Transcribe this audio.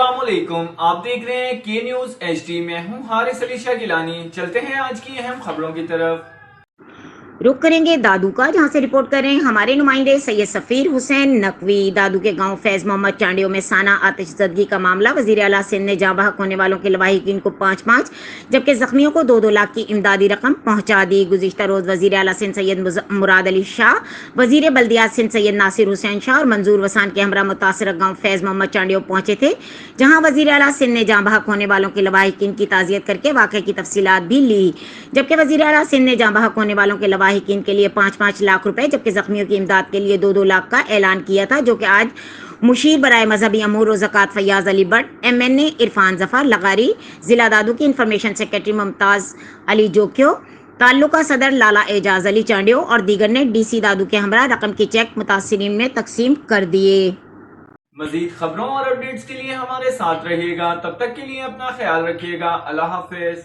अस्सलाम वालेकुम, आप देख रहे हैं के न्यूज HD। मैं हूं हारिस अली शाह गिलानी। चलते हैं आज की अहम खबरों की तरफ। रुक करेंगे दादू का, जहां से रिपोर्ट कर रहे हैं हमारे नुमाइंदे सैयद सफीर हुसैन नकवी। दादू के गांव फैज मोहम्मद चांडियों में साना आतिशज़दगी का मामला। वजीर आला सिंध ने जाँ बहक होने वालों के लवाहिकीन को 5-5 जबकि जख्मियों को 2-2 लाख की इमदादी रकम पहुंचा दी। गुज़िश्ता रोज वजीर आला सिंध सैयद मुराद अली शाह, वजीर बल्दियात सिंध सैयद नासिर हुसैन शाह और मंजूर वसान के हमरा मुतासर गाँव फैज मोहम्मद चांडियों पहुंचे थे, जहाँ वजीर आला सिंध ने जाँ बहक होने वालों के लवाहिकीन की ताज़ियत करके वाक़े की तफसीलात भी ली। जबकि वजीर आला सिंध ने जाँ बहक होने वालों के लवाहिकीन के लिए 5-5 लाख रुपए जबकि जख्मियों की इमदाद के लिए 2-2 लाख का ऐलान किया था, जो कि आज मुशीर बराए मजहबी अमूर और ज़कात फैयाज अली बट, MNA इरफान जफर लगारी, जिला दादू की इंफॉर्मेशन सेक्रेटरी मुमताज़ अली जोक्यो, ताल्लुका सदर लाला एजाज अली चांडियों और दीगर ने DC दादू के हमरा रकम के चेक मुतासिरीन में तकसीम कर दिए। मजीद खबरों और अपडेट्स के लिए हमारे साथ रहिएगा। तब तक के लिए अपना ख्याल रखिएगा। अल्लाह हाफिज।